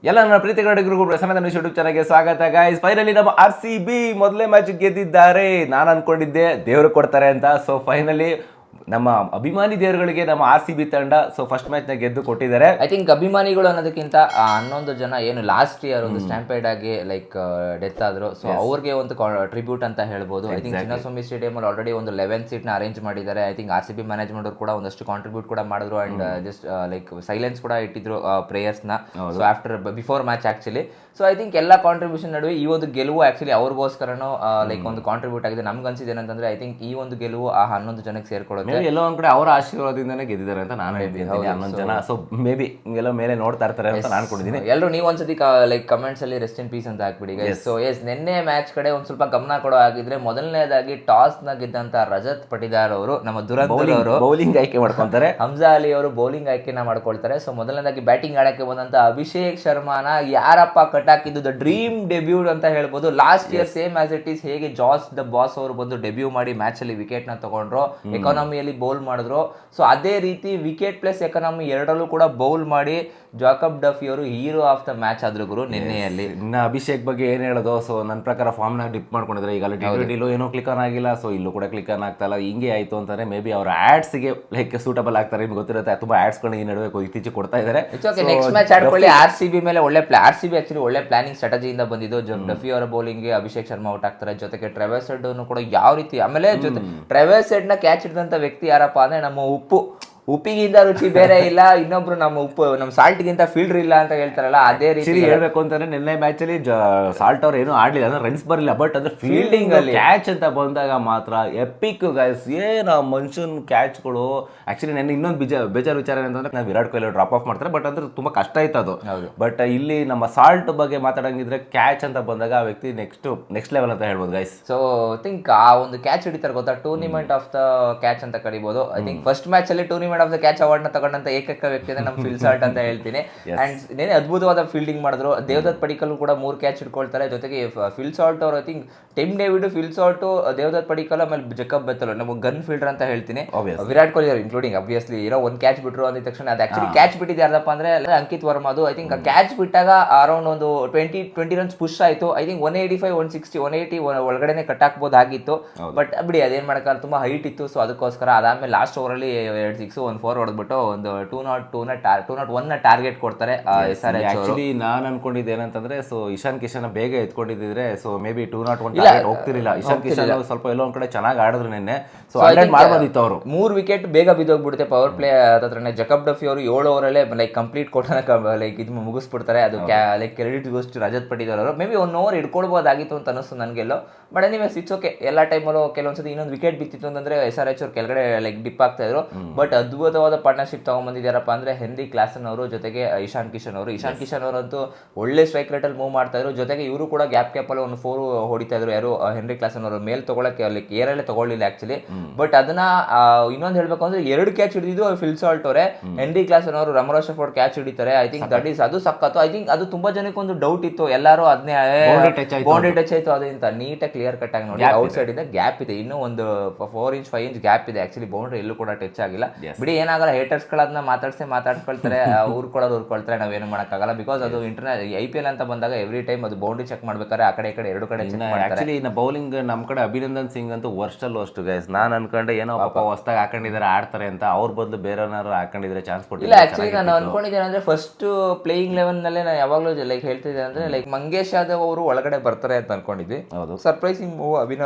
ಎಲ್ಲ ನನ್ನ ಪ್ರೀತಿ ಕನ್ನಡಿಗರಿಗೂ ಪ್ರಸನ್ನ ಯೂಟ್ಯೂಬ್ ಚಾನಲ್ಗೆ ಸ್ವಾಗತ ಗೈಸ್. ಫೈನಲಿ ನಮ್ಮ RCB ಮೊದಲೇ ಮ್ಯಾಚ್ ಗೆದ್ದಿದ್ದಾರೆ. ನಾನು ಅನ್ಕೊಂಡಿದ್ದೆ ದೇವರು ಕೊಡ್ತಾರೆ ಅಂತ. ಸೊ ಫೈನಲಿ ನಮ್ಮ ಅಭಿಮಾನಿ ದೇವರುಗಳಿಗೆ ನಮ್ಮ RCB ತಂಡ ಫಸ್ಟ್ ಮ್ಯಾಚ್ ನ ಗೆದ್ದು ಕೊಟ್ಟಿದ್ದಾರೆ. ಐ ಥಿಂಕ್ ಅಭಿಮಾನಿಗಳು ಅನ್ನೋದಕ್ಕಿಂತ 11 ಜನ ಏನು ಲಾಸ್ಟ್ ಇಯರ್ ಒಂದು ಸ್ಟ್ಯಾಂಪೇಡ್ ಆಗಿ ಲೈಕ್ ಡೆತ್ ಆದ್ರು, ಸೊ ಅವ್ರಿಗೆ ಒಂದು ಟ್ರಿಬ್ಯೂಟ್ ಅಂತ ಹೇಳ್ಬೋದು. ಐ ಥಿಂಕ್ ಚಿನ್ನಸ್ವಾಮಿ ಸ್ಟೇಡಿಯಂ ಅಲ್ಲಿ ಆಲ್ರೆಡಿ ಒಂದು 11 ಸೀಟ್ ನ ಅರೇಂಜ್ ಮಾಡಿದ್ದಾರೆ. ಐ ಥಿಂಕ್ RCB ಮ್ಯಾನೇಜ್ಮೆಂಟ್ ಅವರು ಕೂಡ ಒಂದಷ್ಟು ಕಾಂಟ್ರಿಬ್ಯೂಟ್ ಕೂಡ ಮಾಡಿದ್ರು ಅಂಡ್ ಜಸ್ಟ್ ಲೈಕ್ ಸೈಲೆನ್ಸ್ ಕೂಡ ಇಟ್ಟಿದ್ರು ಪ್ಲೇಯರ್ಸ್ ನ. So after before match actually. So I think ಎಲ್ಲ ಕಾಂಟ್ರಿಬ್ಯೂಷನ್ ನಡುವೆ ಈ ಒಂದು ಗೆಲುವು ಆಕ್ಚುಲಿ ಅವ್ರಿಗೋಸ್ಕರನೂ ಲೈಕ್ ಒಂದು ಕಾಂಟ್ರಿಬ್ಯೂಟ್ ಆಗಿದೆ. ನಮ್ಗೆ ಅನ್ಸಿದೆ ಏನಂತಂದ್ರೆ ಐ ಥಿಂಕ್ ಈ ಒಂದು ಗೆಲುವು ಆ 11 ಜನಕ್ಕೆ ಸೇರ್ಕೊಳ್ಳುತ್ತೆ. ಎಲ್ಲೋ ಒಂದ್ ಕಡೆ ಅವರ ಆಶೀರ್ವಾದದಿಂದನೇ ಗೆದ್ದಿದ್ದಾರೆ ಅಂತ ನಾನು ಹೇಳ್ತೀನಿ. 11 ಜನ ಸೊ ಮೇ ಬಿ ಎಲ್ಲ ಮೇಲೆ ನೋಡ್ತಾ ಇರ್ತಾರೆ ಅಂತ ನಾನು ಅನ್ಕೊಂಡಿದ್ದೀನಿ. ಎಲ್ಲರೂ ನೀವು ಒಂದ್ಸತಿ ಲೈಕ್ ಕಮೆಂಟ್ಸ್ ಅಲ್ಲಿ ರೆಸ್ಟ್ ಇನ್ ಪೀಸ್ ಅಂತ ಹಾಕ್ಬಿಡಿ. ಸೊ ನಿನ್ನೆ ಮ್ಯಾಚ್ ಕಡೆ ಒಂದ್ ಸ್ವಲ್ಪ ಗಮನ ಕೊಡೋ ಆಗಿದ್ರೆ, ಮೊದಲನೇದಾಗಿ ಟಾಸ್ ನ ಗೆದ್ದಂತ ರಜತ್ ಪಟಿದಾರ್ ಅವರು ನಮ್ಮ ದುರಂತರ ಅವರು ಬೌಲಿಂಗ್ ಆಯ್ಕೆ ಮಾಡ್ಕೊಂತಾರೆ. ಹಮ್ಜಾ ಅಲಿ ಅವರು ಬೌಲಿಂಗ್ ಆಯ್ಕೆನ ಮಾಡ್ಕೊಳ್ತಾರೆ. ಸೊ ಮೊದಲನೇದಾಗಿ ಬ್ಯಾಟಿಂಗ್ ಆಡಕ್ಕೆ ಬಂದಂತ ಅಭಿಷೇಕ್ ಶರ್ಮಾನ ಯಾರಪ್ಪ ಕಟ್ಟಾಕಿದ್ದು ದ ಡ್ರೀಮ್ ಡೆಬ್ಯೂ ಅಂತ ಹೇಳ್ಬೋದು. Last year same as it is ಹೇಗೆ ಜಾಸ್ ದ ಬಾಸ್ ಅವರು ಬಂದು ಡೆಬ್ಯೂ ಮಾಡಿ ಮ್ಯಾಚ್ ಅಲ್ಲಿ ವಿಕೆಟ್ ನ ತಗೊಂಡ್ರು, ಎಕಾನಮಿಯಲ್ಲಿ ಬೌಲ್ ಮಾಡಿದ್ರು. ಸೊ ಅದೇ ರೀತಿ ವಿಕೆಟ್ ಪ್ಲಸ್ ಎಕಾನಮಿ ಎರಡರಲ್ಲೂ ಕೂಡ ಬೌಲ್ ಮಾಡಿ ಜಾಕಬ್ ಡಫಿ ಅವರು ಹೀರೋ ಆಫ್ ದ ಮ್ಯಾಚ್ ಆದ್ರು ಗುರು ನಿನ್ನೆಯಲ್ಲಿ. ಇನ್ನ ಅಭಿಷೇಕ್ ಬಗ್ಗೆ ಏನ್ ಹೇಳೋದು, ಸೊ ನನ್ನ ಪ್ರಕಾರ ಫಾರ್ಮ್ ನಾಗ ಡಿಪ್ ಮಾಡ್ಕೊಂಡಿದ್ರೆ. ಈಗ ಟಿ20 ಏನೋ ಕ್ಲಿಕ್ ಆನ್ ಆಗಿಲ್ಲ, ಸೊ ಇಲ್ಲೂ ಕೂಡ ಕ್ಲಿಕ್ ಆನ್ ಆಗ್ತಾ ಇಲ್ಲ. ಹಿಂಗೆ ಆಯ್ತು ಅಂತಾನೆ ಮೇ ಬಿ ಅವ್ರ ಆಡ್ಸ್ ಗೆ ಲೈಕ್ ಸೂಟಬಲ್ ಆಗ್ತಾರೆ. ನಿಮ್ಗೆ ಗೊತ್ತಿರುತ್ತೆ, ತುಂಬಾ ಆಡ್ಸ್ ಗಳು ಈ ನಡುವೆ ಇತ್ತೀಚೆಗೆ ಕೊಡ್ತಾ ಇದ್ದಾರೆ. Next match ಆಡ್ಕೊಳ್ಳಿ. RCB ಮೇಲೆ ಒಳ್ಳೆ RCB ಆಕ್ಚುಲಿ ಒಳ್ಳೆ ಪ್ಲಾನಿಂಗ್ ಸ್ಟ್ರಾಟಜಿಯಿಂದ ಬಂದಿದ್ದು. ಡಫಿ ಅವರ ಬೌಲಿಂಗ್ ಗೆ ಅಭಿಷೇಕ್ ಶರ್ಮಾ ಔಟ್ ಆಗ್ತಾರೆ. ಜೊತೆಗೆ ಟ್ರೆವರ್ಸ್ ಹೆಡ್ ಕೂಡ ಯಾವ ರೀತಿ, ಆಮೇಲೆ ಜೊತೆ ಟ್ರೆವರ್ಸ್ ಹೆಡ್ ನ ಕ್ಯಾಚ್ ಹಿಡಿದಂತ ವ್ಯಕ್ತಿ ಯಾರಪ್ಪ ಅಂದ್ರೆ ನಮ್ಮ ಉಪ್ಪಿಗಿಂತ ರುಚಿ ಬೇರೆ ಇಲ್ಲ, ಇನ್ನೊಬ್ರು ನಮ್ಮ ಸಾಲ್ಟ್ಗಿಂತ ಫೀಲ್ಡರ್ ಇಲ್ಲ ಅಂತ ಹೇಳ್ತಾರಲ್ಲ, ಅದೇ ರೀತಿ ಹೇಳ್ಬೇಕು ಅಂತಂದ್ರೆ ನಿನ್ನೆ ಮ್ಯಾಚ್ ಅಲ್ಲಿ ಸಾಲ್ಟ್ ಅವ್ರು ಏನು ಆಡ್ಲಿಲ್ಲ ಅಂದ್ರೆ ರನ್ಸ್ ಬರಲಿಲ್ಲ, ಬಟ್ ಅಂದ್ರೆ ಫೀಲ್ಡಿಂಗ್ ಅಲ್ಲಿ ಕ್ಯಾಚ್ ಅಂತ ಬಂದಾಗ ಮಾತ್ರ ಎಪಿಕ್ ಗೈಸ್. ಏನ್ ಮನುಷ್ಯನ್ ಕ್ಯಾಚ್ಗಳು ಆಕ್ಚುಲಿ ನೆನ್ನೆ ಇನ್ನೊಂದು ಬೇಜಾರು ವಿಚಾರ ಏನಂತಂದ್ರೆ ನಾವು ವಿರಾಟ್ ಕೊಹ್ಲಿ ಡ್ರಾಪ್ ಆಫ್ ಮಾಡ್ತಾರೆ, ಬಟ್ ಅಂದ್ರೆ ತುಂಬಾ ಕಷ್ಟ ಆಯ್ತು ಅದು. ಬಟ್ ಇಲ್ಲಿ ನಮ್ಮ ಸಾಲ್ಟ್ ಬಗ್ಗೆ ಮಾತಾಡಂಗಿದ್ರೆ ಕ್ಯಾಚ್ ಅಂತ ಬಂದಾಗ ಆ ವ್ಯಕ್ತಿ ನೆಕ್ಸ್ಟ್ ಲೆವೆಲ್ ಅಂತ ಹೇಳ್ಬೋದು ಗೈಸ್. ಸೊ ಥಿಂಕ್ ಆ ಒಂದು ಕ್ಯಾಚ್ ಹಿಡಿತಾರೆ ಗೊತ್ತಾ, ಟೂರ್ನಿಮೆಂಟ್ ಆಫ್ ದ ಕ್ಯಾಚ್ ಅಂತ ಕರಿಬಹುದು. ಐ ಥಿಂಕ್ ಫಸ್ಟ್ ಮ್ಯಾಚ್ ಅಲ್ಲಿ tournament of the catch award ನ ತಗೊಂಡಂತ ಏಕೈಕ ವ್ಯಕ್ತಿ ಅಂದ್ರೆ ನಮ್ಮ ಫಿಲ್ ಸಾಲ್ಟ್ ಅಂತ ಹೇಳ್ತೀನಿ. ಅಂಡ್ ನೇನೆ ಅದ್ಭುತವಾದ ಫೀಲ್ಡಿಂಗ್ ಮಾಡಿದ್ರು. ದೇವದತ್ ಪಡಿಕಲ್ ಕೂಡ 3 ಕ್ಯಾಚ್ ಹಿಡ್ಕೊಳ್ತಾರೆ. ಜೊತೆಗೆ ಫಿಲ್ ಸಾಲ್ಟ್ ಅವರು I think Tim David, Phil Salt, Devdutt Padikkal, ಆಮೇಲೆ ಜಕಬ್ ಬೆತ್ತಲ್ ನಮಗೆ ಗನ್ ಫೀಲ್ಡರ್ ಅಂತ ಹೇಳ್ತೀನಿ. ವಿರಾಟ್ ಕೊಹ್ಲಿ ಇನ್ಕ್ಲೂಡಿಂಗ್ ಆಬ್ವಿಯಸ್ಲಿ ಇರೋ ಒಂದು ಕ್ಯಾಚ್ ಬಿಟ್ರು ಅಂದ ತಕ್ಷಣ ಅದು ಆಕ್ಚುಲಿ ಕ್ಯಾಚ್ ಬಿಟ್ಟಿದ್ದು ಯಾರಪ್ಪ ಅಂದ್ರೆ ಅಂಕಿತ್ ವರ್ಮಾದು. ಐ ಥಿಂಕ್ ಕ್ಯಾಚ್ ಬಿಟ್ಟಾಗ ಅರೌಂಡ್ ಒಂದು 20 ರನ್ಸ್ ಪುಷ್ ಆಯ್ತು. ಐ ಥಿಂಕ್ 185, 160, 180 ಒಳಗಡೆನೆ ಕಟ್ ಹಾಕ್ಬೋದಾಗಿತ್ತು. ಬಟ್ ಬಿಡಿ ಅದೇನ್ ಮಾಡಕ್ಕೆ ತುಂಬಾ ಹೈಟ್ ಇತ್ತು. ಸೊ ಅದಕ್ಕೋಸ್ಕರ ಅದಾದ್ಮೇಲೆ ಲಾಸ್ಟ್ ಓವರ್ ಅಲ್ಲಿ 2 6 1 4 ಹೊಡೆದ್ಬಿಟ್ಟು ಒಂದು 201 ನ ಟಾರ್ಗೆಟ್ ಕೊಡ್ತಾರೆ SRH. ಆಕ್ಚುಲಿ ನಾನು ಅನ್ಕೊಂಡಿದ್ದೆ ಏನಂತಂದ್ರೆ, ಸೊ ಇಶಾನ್ ಕಿಶನ್ ಬೇಗ ಎತ್ಕೊಂಡಿದ್ರೆ ಸೊ ಮೇ ಬಿ 201 ಹೋಗ್ತಿರ್ಲಿಲ್ಲ. ಇಶಾನ್ ಕಿಶನ್ ಸ್ವಲ್ಪ ಎಲ್ಲೋ ಒಂದ್ ಕಡೆ ಚೆನ್ನಾಗಿ ಆಡಿದ್ರು ನಿನ್ನೆ. ಸೊ ಮಾಡ್ಬೋದಿತ್ತು ಅವರು. 3 ವಿಕೆಟ್ ಬೇಗ ಬಿದ್ದೋಗ್ಬಿಡುತ್ತೆ ಪವರ್ ಪ್ಲೇ ಹತ್ರನೇ. ಜಕಬ್ ಡಫಿ ಅವರು 7 ಓವರಲ್ಲೇ ಲೈಕ್ ಕಂಪ್ಲೀಟ್ ಕೊಟ್ಟನ ಲೈಕ್ ಇದು ಮುಗಿಸ್ಬಿಡ್ತಾರೆ. ಅದು like credit goes to Rajat Patidar ಅವರು. ಮೇ ಬಿ 1 ಓವರ್ ಇಟ್ಕೊಳ್ಬೋದಾಗಿತ್ತು ಅಂತ ಅನಿಸ್ತು ನನಗೆಲ್ಲೋ. ಬಟ್ ನೀವು ಇಟ್ಸ್ ಓಕೆ. ಎಲ್ಲ ಟೈಮಲ್ಲೂ ಕೆಲವೊಂದ್ಸತಿ ಇನ್ನೊಂದು ವಿಕೆಟ್ ಬಿತ್ತಿತ್ತು ಅಂತಂದ್ರೆ SRH ಅವ್ರು ಕೆಳಗಡೆ ಲೈಕ್ ಡಿಪ್ ಆಗ್ತಾ ಇದ್ರು. ಬಟ್ ಅದ್ಭುತವಾದ ಪಾರ್ಟ್ನರ್ಶಿಪ್ ತಗೊಂಡ್ಬಂದಿದ್ದಾರಪ್ಪ ಅಂದ್ರೆ ಹೆನ್ರಿ ಕ್ಲಾಸನ್ ಅವರು ಜೊತೆಗೆ ಇಶಾನ್ ಕಿಶನ್ ಅವರಂತೂ ಒಳ್ಳೆ ಸ್ಟ್ರೈಕ್ ರೇಟ್ ಅಲ್ಲಿ ಮೂವ್ ಮಾಡ್ತಾ ಇದ್ರು. ಜೊತೆಗೆ ಇವರು ಕೂಡ ಗ್ಯಾಪ್ ಅಲ್ಲಿ ಒಂದು 4 ಹೊಡಿತಾ ಇದ್ರು. ಯಾರು ಹೆನ್ರಿ ಕ್ಲಾಸನ್ ಅವರು ಮೇಲ್ ತಗೊಳಕ್ಕೆ ಲೈಕ್ ಏರಲ್ಲೇ ತಗೊಳ್ಳಿಲ್ಲ ಆಕ್ಚುಲಿ. ಬಟ್ ಅದನ್ನ ಇನ್ನೊಂದು ಹೇಳ್ಬೇಕು ಅಂದ್ರೆ 2 ಕ್ಯಾಚ್ ಹಿಡಿದಿದ್ದು ಫಿಲ್ ಸಾಲ್ಟ್ ಅವರೇ. ಹೆನ್ರಿ ಕ್ಲಾಸನ್ ಅವರು ರಮರೋಶ್ ಫೋರ್ಡ್ ಕ್ಯಾಚ್ ಹಿಡಿತಾರೆ. ಐ ಥಿಂಕ್ ದಟ್ ಈಸ್ ಅದು ಸಕ್ಕತ್ತು. ಐ ಥಿಂಕ್ ಅದು ತುಂಬಾ ಜನಕ್ಕೆ ಒಂದು ಡೌಟ್ ಇತ್ತು, ಎಲ್ಲರೂ ಅದನ್ನೇ ಬೌಂಡ್ರಿ ಟಚ್ ಆಯ್ತು ಅದರಿಂದ ನೀಟಾಗಿ ಕ್ಲಿಯರ್ ಕಟ್ ಆಗಿ ನೋಡಿ ಔಟ್ ಸೈಡ್ ಇಂದ ಗ್ಯಾಪ್ ಇದೆ, ಇನ್ನೂ ಒಂದು 4 ಇಂಚ್ 5 ಇಂಚ್ ಗ್ಯಾಪ್ ಇದೆ. ಆಕ್ಚುಲಿ ಬೌಂಡ್ರಿ ಎಲ್ಲೂ ಕೂಡ ಟಚ್ ಆಗಿಲ್ಲ. ಬಿಡಿ ಏನಾಗಲ್ಲ, ಹೇಟರ್ಸ್ ಗಳನ್ನ ಮಾತಾಡ್ಕೊಳ್ತಾರೆ, ಊರ್ಕೊಳ್ತಾರೆ, ನಾವೇನು ಮಾಡಕ್ಕಾಗಲ್ಲ. ಬಿಕಾಸ್ ಅದು IPL ಅಂತ ಬಂದಾಗ ಎವ್ರಿ ಟೈಮ್ ಅದು ಬೌಂಡ್ರಿ ಚೆಕ್ ಮಾಡ್ಬೇಕಾದ್ರೆ ಆ ಕಡೆ ಈ ಕಡೆ 2 ಕಡೆ ಚೆಕ್ ಮಾಡ್ತಾರೆ. ಆಕ್ಚುಲಿ ಇನ್ನು ಬೌಲಿಂಗ್ ನಮ್ಮ ಕಡೆ ಅಭಿನಂದನ್ ಸಿಂಗ್ ಅಂತೂ ಅಷ್ಟು ಗೈಸ್. ನಾನು ಅನ್ಕೊಂಡೆ ಏನೋ ಪಾಪ ಹೊಸದಾಗಿ ಹಾಕೊಂಡಿದ್ದಾರೆ ಆಡ್ತಾರೆ ಅಂತ, ಅವ್ರ ಬದಲು ಬೇರೆಯವ್ರು ಹಾಕೊಂಡಿದ್ರೆ ಚಾನ್ಸ್ ಕೊಟ್ಟಿಲ್ಲ. ಆಕ್ಚುಲಿ ನಾನು ಅನ್ಕೊಂಡಿದ್ದೇನೆ ಅಂದ್ರೆ ಫಸ್ಟ್ ಪ್ಲೇಯಿಂಗ್ ಲೆವೆನ್ ನಲ್ಲೇ ನಾನು ಯಾವಾಗಲೂ ಲೈಕ್ ಹೇಳ್ತಿದ್ದೆ ಅಂದ್ರೆ ಲೈಕ್ ಮಂಗೇಶ್ ಯಾದವ್ ಅವರು ಒಳಗಡೆ ಬರ್ತಾರೆ ಅಂತ ಅನ್ಕೊಂಡಿದ್ವಿ. ಸರ್ಪ್ರೈಸಿಂಗ್ ಮೂವ್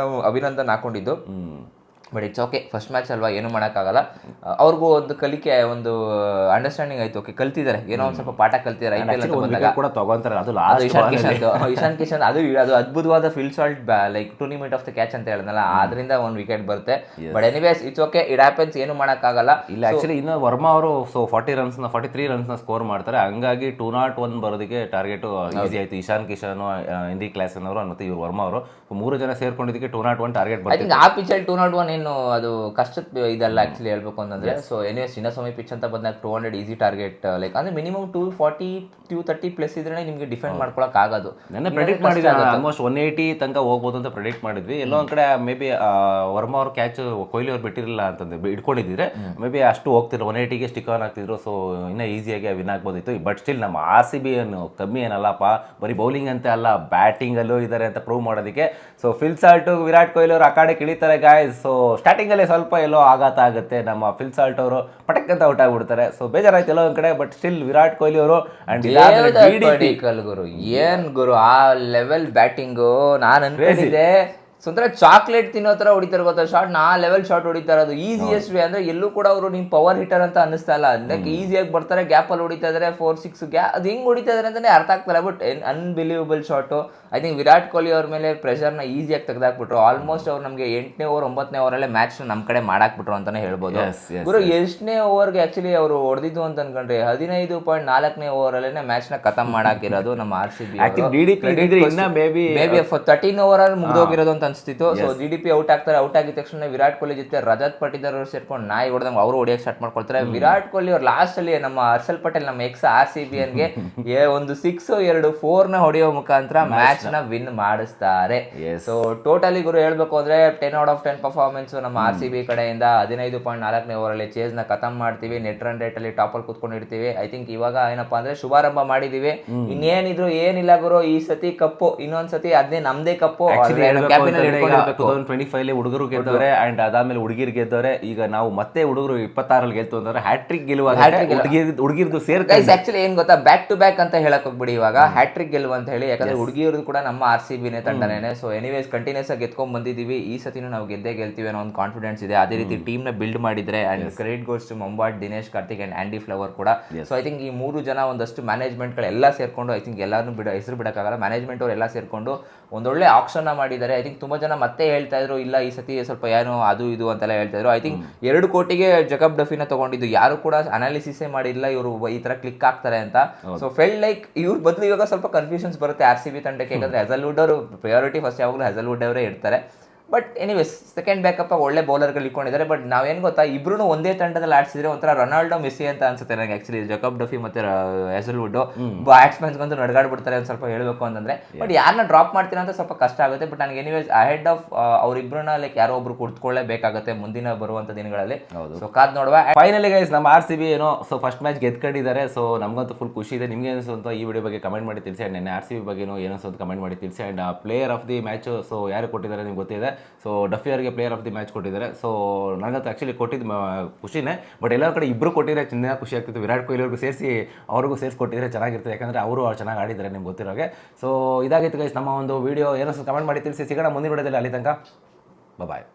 ಅಭಿನಂದನ್ ಹಾಕೊಂಡಿದ್ದು. But it's okay, first match ಅಲ್ವಾ, ಏನು ಮಾಡೋಕ್ಕಾಗಲ್ಲ. ಅವ್ರಿಗೂ ಒಂದು ಕಲಿಕೆ, ಒಂದು ಅಂಡರ್ಸ್ಟ್ಯಾಂಡಿಂಗ್ ಆಯ್ತು. ಓಕೆ, ಕಲ್ತಿದ್ದಾರೆ, ಏನೋ ಒಂದು ಸ್ವಲ್ಪ ಪಾಠ ಕಲ್ತಿದ್ದಾರೆ. IPL ಅಂತ ಬಂದಾಗ ಕೂಡ ತಗೊಂತಾರೆ. ಅದು ಇಶಾನ್ ಕಿಶನ್ ಅದು ಅದ್ಭುತವಾದ Phil Salt like tournament of the catch ಅಂತ ಹೇಳಿದ್ನಲ್ಲ, ಆದ್ರಿಂದ 1 ವಿಕೆಟ್ ಬರುತ್ತೆ. But anyways it's okay, it happens, ಏನು ಮಾಡೋಕ್ಕಾಗಲ್ಲ. ಇಲ್ಲ ಆಕ್ಚುಲಿ ಇನ್ನು ವರ್ಮಾ ಅವರು 43 ರನ್ಸ್ ಸ್ಕೋರ್ ಮಾಡ್ತಾರೆ. ಹಂಗಾಗಿ 201 ಬರೋದಕ್ಕೆ ಟಾರ್ಗೆಟ್ ಈಸಿ ಆಯ್ತು. ಇಶಾನ್ ಕಿಶನ್, ಹೆನ್ರಿ ಕ್ಲಾಸನ್ ಅವರು ಮತ್ತೆ ಇವ್ರು ವರ್ಮಾ ಅವರು 3 ಜನ ಸೇರ್ಕೊಂಡಿದ್ದಕ್ಕೆ 201 ಟಾರ್ಗೆಟ್ ಬರುತ್ತೆ. ಆ ಪಿಚಲ್ಲಿ 201 ಏನು ಅದು ಕಷ್ಟದ ಇದಲ್ಲ ಆಕ್ಚುಲಿ ಹೇಳ್ಬೇಕು ಅಂತಂದ್ರೆ. ಸೊ ಎನಿವೇಸ್ ಚಿನ್ನಸ್ವಾಮಿ ಪಿಚ್ ಅಂತ ಬಂದಾಗ 200 ಈಸಿ ಟಾರ್ಗೆಟ್, ಲೈಕ್ ಅಂದ್ರೆ ಮಿನಿಮಮ್ 240 230 ಪ್ಲಸ್ ಇದ್ರೆ ನಿಮಗೆ ಡಿಫೆಂಡ್ ಮಾಡ್ಕೊಳಕ್ ಆಗೋದು. ನನ್ನ ಪ್ರೆಡಿಕ್ಟ್ ಮಾಡಿದ್ವಿ ಆಲ್ಮೋಸ್ಟ್ 180 ತನಕ ಹೋಗ್ಬೋದು ಅಂತ ಪ್ರೆಡಿಕ್ಟ್ ಮಾಡಿದ್ವಿ. ಎಲ್ಲೋ ಒಂದ್ ಕಡೆ ಮೇ ಬಿ ವರ್ಮಾ ಅವ್ರ ಕ್ಯಾಚ್ ಕೊಹ್ಲಿ ಅವ್ರು ಬಿಟ್ಟಿರಲಿಲ್ಲ ಅಂತಂದ್ರೆ ಇಟ್ಕೊಂಡಿದ್ರೆ ಮೇ ಬಿ ಅಷ್ಟು ಹೋಗ್ತಿದ್ರು, 180ಗೆ ಸ್ಟಿಕ್ ಆನ್ ಆಗ್ತಿದ್ರು. ಸೊ ಇನ್ನೂ ಈಸಿಯಾಗಿ ವಿನ್ ಆಗ್ಬೋದಿತ್ತು. ಬಟ್ ಸ್ಟಿಲ್ ನಮ್ಮ RCB ಏನು ಕಮ್ಮಿ ಏನಲ್ಲಪ್ಪ, ಬರೀ ಬೌಲಿಂಗ್ ಅಂತ ಅಲ್ಲ ಬ್ಯಾಟಿಂಗಲ್ಲೂ ಇದ್ದಾರೆ ಅಂತ ಪ್ರೂವ್ ಮಾಡೋದಕ್ಕೆ. So fill salt Virat Kohli ಅವರು ಆ ಕಡೆ ಇಳಿತಾರೆ ಗಾಯ್ಸ್. ಸೊ ಸ್ಟಾರ್ಟಿಂಗಲ್ಲಿ ಸ್ವಲ್ಪ ಎಲ್ಲೋ ಆಘಾತ ಆಗುತ್ತೆ, ನಮ್ಮ ಫಿಲ್ ಸಾಲ್ಟ್ ಅವರು ಪಟಕ್ ಅಂತ ಔಟ್ ಆಗ್ಬಿಡ್ತಾರೆ. ಸೊ ಬೇಜಾರಾಯ್ತು ಎಲ್ಲೋ ಒಂದ್ ಕಡೆ. ಬಟ್ ಸ್ಟಿಲ್ ವಿರಾಟ್ ಕೊಹ್ಲಿ ಅವರು ಅಂಡ್ ಗುರು ಏನ್ ಗುರು ಆ ಲೆವೆಲ್ ಬ್ಯಾಟಿಂಗು. ನಾನು ಅನ್ಕೊಂಡಿದ್ದೆ ಒಂಥರ ಚಾಕ್ಲೇಟ್ ತಿನ್ನೋ ತರ ಹೊಡಿತಾರೆ ಗೊತ್ತಾ ಶಾಟ್, ಆ ಲೆವೆಲ್ ಶಾಟ್ ಹೊಡಿತಾ ಇರೋದು. ಈಸಿಯೆಸ್ಟ್ ವೇ ಅಂದ್ರೆ ಎಲ್ಲೂ ಕೂಡ ಅವರು ನಿಮ್ ಪವರ್ ಹಿಟರ್ ಅಂತ ಅನ್ನಿಸ್ತಾ ಇಲ್ಲ. ಅದಕ್ಕೆ ಈಸಿಯಾಗಿ ಬರ್ತಾರೆ, ಗ್ಯಾಪ್ ಅಲ್ಲಿ ಹೊಡಿತಾ ಇದಾರೆ 4-6 ಗ್ಯಾಪ್. ಅದು ಹೆಂಗ್ ಹೊಡಿತಾ ಇದಾರೆ ಅಂತಾನೆ ಅರ್ಥ ಆಗ್ತಲ್ಲ. But unbelievable shot. I think Virat Kohli ಅವ್ರ ಮೇಲೆ ಪ್ರೆಷರ್ನ ಈಸಿಯಾಗಿ ತೆಗೆದಾಕ್ಬಿಟ್ರು. ಆಲ್ಮೋಸ್ಟ್ ಅವ್ರು ನಮಗೆ 8ನೇ ಓವರ್ 9ನೇ ಓವರಲ್ಲೇ ಮ್ಯಾಚ್ ನಮ್ಮ ಕಡೆ ಮಾಡಾಕ್ಬಿಟ್ರು ಅಂತಾನೆ ಹೇಳ್ಬೋದು. ಗುರು ಎಷ್ಟನೇ ಓವರ್ಗೆ ಆಕ್ಚುಲಿ ಅವರು ಹೊಡೆದಿದ್ದು ಅಂತ ಅನ್ಕೊಂಡ್ರೆ 15.4ನೇ ಓವರಲ್ಲೇ ಮ್ಯಾಚ್ ನ ಖತಮ್ ಮಾಡಾಕಿರೋದು ನಮ್ಮ RCB. ಮೇಬಿ 13 ಓವರ್ ಅಲ್ಲಿ ಮುಗ್ದೋಗಿರೋದು ಅಂತ ಅನ್ಸ್ತಿತ್ತು. ಸೊ DDP ಔಟ್ ಆಗ್ತಾರೆ. ಔಟ್ ಆಗಿದ ತಕ್ಷಣ ವಿರಾಟ್ ಕೊಹ್ಲಿ ಜೊತೆ ರಜತ್ ಪಟಿದಾರ್ ಅವರು ಸೇರ್ಕೊಂಡು ನಾಯಿ ಹೊಡೆದಂಗೆ ಅವರು ಹೊಡಿಯಕ್ಕೆ ಸ್ಟಾರ್ಟ್ ಮಾಡ್ಕೊಳ್ತಾರೆ. ವಿರಾಟ್ ಕೊಹ್ಲಿ ಅವ್ರು ಲಾಸ್ಟ್ ಅಲ್ಲಿ ನಮ್ಮ ಹರ್ಷಲ್ ಪಟೇಲ್ ನಮ್ಮ ಎಕ್ಸ್ RCBಗೆ ಒಂದು 6 2 4 ನ ಹೊಡೆಯೋ ಮುಖಾಂತರ ಮ್ಯಾಚ್ ನ ವಿನ್ ಮಾಡಿಸ್ತಾರೆ. ಸೊ ಟೋಟಲಿ ಗುರು ಹೇಳ್ಬೇಕು ಅಂದ್ರೆ 10/10 ಪರ್ಫಾರ್ಮೆನ್ಸ್ ನಮ್ಮ RCB ಕಡೆಯಿಂದ. 15.4ನೇ ಓವರ್ ಅಲ್ಲಿ ಚೇಸ್ ನ ಖತಮ್ ಮಾಡ್ತೀವಿ. ನೆಟ್ ರನ್ ರೇಟ್ ಅಲ್ಲಿ ಟಾಪ್ ಅಲ್ಲಿ ಕುತ್ಕೊಂಡಿರ್ತೀವಿ. ಐ ಥಿಂಕ್ ಇವಾಗ ಏನಪ್ಪಾ ಅಂದ್ರೆ ಶುಭಾರಂಭ ಮಾಡಿದೀವಿ. ಇನ್ನೇನಿದ್ರು ಏನಿಲ್ಲ ಗುರು, ಈ ಸತಿ ಕಪ್ಪು ಇನ್ನೊಂದ್ ಸತಿ ಅದೇ ನಮ್ದೇ ಕಪ್ಪು. 2025 ಹುಡುಗರು ಗೆದ್ದವ್ರೆ ಅಂಡ್ ಅದಾದ್ಮೇಲೆ ಹುಡುಗಿರ್ ಗೆದ್ದವ್ರೆ. ಈಗ ನಾವು ಮತ್ತೆ ಹುಡುಗರು 26 ಗೆಲ್ತು ಅಂದ್ರೆ ಹ್ಯಾಟ್ರಿಕ್ ಗೆಲುವಾಗ ಹುಡುಗಿರ್ದು ಸೇರ್ತಾರೆ. ಆಕ್ಚುಲಿ ಏನ್ ಗೊತ್ತಾ, ಬ್ಯಾಕ್ ಟು ಬ್ಯಾಕ್ ಅಂತ ಹೇಳಕ್ ಹೋಗ್ಬಿಡಿ ಇವಾಗ ಹ್ಯಾಟ್ರಿಕ್ ಗೆಲುವು ಅಂತ ಹೇಳಿ. ಯಾಕಂದ್ರೆ ಹುಡುಗಿಯರು ಕೂಡ ನಮ್ಮ RCBನೇ ತಂಡನೇನೆ. ಸೊ ಎನಿವೇಸ್ ಕಂಟಿನ್ಯೂಸ್ ಆಗಿ ಗೆದ್ಕೊಂಡ್ ಬಂದಿದೀವಿ. ಈ ಸತಿನೂ ನಾವು ಗೆದ್ದೇ ಗೆಲ್ತೀವಿ ಅನ್ನೋ ಒಂದು ಕಾನ್ಫಿಡೆನ್ಸ್ ಇದೆ. ಅದೇ ರೀತಿ ಟೀಮ್ ನ ಬಿಲ್ಡ್ ಮಾಡಿದ್ರೆ and credit goes to Mo Bobat, Dinesh Karthik and Andy Flower ಕೂಡ. ಸೊ ಐ ಥಿಂಕ್ ಈ 3 ಜನ ಒಂದಷ್ಟು ಮ್ಯಾನೇಜ್ಮೆಂಟ್ ಗಳೆಲ್ಲ ಸೇರ್ಕೊಂಡು, ಐ ಥಿಂಕ್ ಎಲ್ಲಾನು ಹೆಸರು ಬಿಡಕ್ಕಾಗಲ್ಲ, ಮ್ಯಾನೇಜ್ಮೆಂಟ್ ಅವ್ರು ಎಲ್ಲ ಸೇರ್ಕೊಂಡು ಒಂದೊಳ್ಳೆ ಆಕ್ಷನ್ ಮಾಡಿದ್ದಾರೆ. ಐ ಥಿಂಕ್ ತುಂಬಾ ಜನ ಮತ್ತೆ ಹೇಳ್ತಾ ಇದ್ರು ಇಲ್ಲ ಈ ಸತಿ ಸ್ವಲ್ಪ ಏನೋ ಅದು ಇದು ಅಂತೆಲ್ಲ ಹೇಳ್ತಾ ಇದ್ರು. ಐ ಥಿಂಕ್ 2 ಕೋಟಿಗೆ ಜಕಬ್ ಡಫಿನ ತಗೊಂಡಿದ್ದು, ಯಾರು ಕೂಡ ಅನಾಲಿಸಿಸೇ ಮಾಡಿಲ್ಲ ಇವರು ಈ ತರ ಕ್ಲಿಕ್ ಆಗ್ತಾರೆ ಅಂತ. ಸೊ ಫೆಲ್ ಲೈಕ್ ಇವ್ರ ಬದಲು ಇವಾಗ ಸ್ವಲ್ಪ ಕನ್ಫ್ಯೂಷನ್ಸ್ ಬರುತ್ತೆ RCB ತಂಡಕ್ಕೆ. ಯಾಕಂದ್ರೆ ಹೆಸಲ್ವುಡ್ ಅವರು ಪ್ರಯಾರಿಟಿ ಫಸ್ಟ್ ಯಾವಾಗಲೂ ಹೆಸಲ್ವುಡ್ ಅವರೇ ಇರ್ತಾರೆ. ಬಟ್ ಎನಿವೇಸ್ ಸೆಕೆಂಡ್ ಬ್ಯಾಕಪ್ ಒಳ್ಳೆ ಬೌಲರ್ಗಳು ಇಟ್ಕೊಂಡಿದ್ದಾರೆ. ಬಟ್ ನಾವೇನು ಗೊತ್ತಾ, ಇಬ್ರು ಒಂದೇ ತಂಡದಲ್ಲಿ ಆಡಿಸಿದ್ರೆ ಒಂಥರ ರೊನಾಲ್ಡೋ ಮೆಸ್ಸಿ ಅಂತ ಅನ್ಸುತ್ತೆ ನನಗೆ ಆಕ್ಚುಲಿ. ಜಕಬ್ ಡಫಿ ಮತ್ತೆ ಹೆಸಲ್ವುಡ್ ಬ್ಯಾಟ್ಸ್ಮನ್ಸ್ಗಂತೂ ನಡ್ಗಾಡ್ಬಿಡ್ತಾರೆ ಅಂತ ಸ್ವಲ್ಪ ಹೇಳ್ಬೇಕು ಅಂತಂದ್ರೆ. ಬಟ್ ಯಾರನ್ನ ಡ್ರಾಪ್ ಮಾಡ್ತೀರಾ ಅಂತ ಸ್ವಲ್ಪ ಕಷ್ಟ ಆಗುತ್ತೆ. ಬಟ್ ನನಗೆ ಎನಿವೇಸ್ ಅಹೆಡ್ ಆಫ್ ಅವ್ರಿಬ್ರನ್ನ ಲೈಕ್ ಯಾರೋ ಒಬ್ರು ಕುಡ್ಕೊಳ್ಳೇಬೇಕಾಗುತ್ತೆ ಮುಂದಿನ ಬರುವಂತ ದಿನಗಳಲ್ಲಿ. ಸೊ ಕಾದ್ ನೋಡುವ. ಫೈನಲಿ ಗೈಸ್ ನಮ್ಮ RCB ಏನೋ ಸೊ ಫಸ್ಟ್ ಮ್ಯಾಚ್ ಗೆದ್ಕೊಂಡಿದ್ದಾರೆ. ಸೊ ನಮಗಂತೂ ಫುಲ್ ಖುಷಿ ಇದೆ. ನಿಮ್ಗೆ ಅನಿಸು ಅಂತ ಈ ವಿಡಿಯೋ ಬಗ್ಗೆ ಕಮೆಂಟ್ ಮಾಡಿ ತಿಳಿಸಿ. ಅಂಡ್ ನನ್ನ RCB ಬಗ್ಗೆ ಏನೋ ಅಂತ ಕಮೆಂಟ್ ಮಾಡಿ ತಿಳಿಸಿ. And player of the match so ಯಾರು ಕೊಟ್ಟಿದ್ದಾರೆ ನಿಮ್ಗೆ ಗೊತ್ತಿದೆ. ಸೊ ಡಫಿ ಅವರಿಗೆ ಪ್ಲೇಯರ್ ಆಫ್ ದಿ ಮ್ಯಾಚ್ ಕೊಟ್ಟಿದ್ದಾರೆ. ಸೊ ನನಗಂತೂ ಆ್ಯಕ್ಚುಲಿ ಕೊಟ್ಟಿದ್ದು ಖುಷಿನೇ. ಬಟ್ ಎಲ್ಲರ ಕಡೆ ಇಬ್ಬರು ಕೊಟ್ಟಿದ್ರೆ ಚಿನ್ನ ಖುಷಿ ಆಗ್ತಿತ್ತು. ವಿರಾಟ್ ಕೊಹ್ಲಿ ಅವ್ರಿಗೂ ಅವ್ರಿಗೂ ಸೇರಿಸಿ ಕೊಟ್ಟಿದ್ರೆ ಚೆನ್ನಾಗಿರ್ತದೆ. ಯಾಕಂದರೆ ಅವರು ಚೆನ್ನಾಗಿ ಆಡಿದ್ದಾರೆ ನಿಮ್ಗೆ ಗೊತ್ತಿರೋಗೆ. ಸೊ ಇದಾಗಿತ್ತು ಗೈಸ್ ನಮ್ಮ ಒಂದು ವಿಡಿಯೋ. ಏನೋ ಕಮೆಂಟ್ ಮಾಡಿ ತಿಳಿಸಿ. ಸಿಗೋಣ ಮುಂದಿನ ವಿಡಿಯೋದಲ್ಲಿ. ಅಲ್ಲಿ ತನಕ ಬಾಯ್.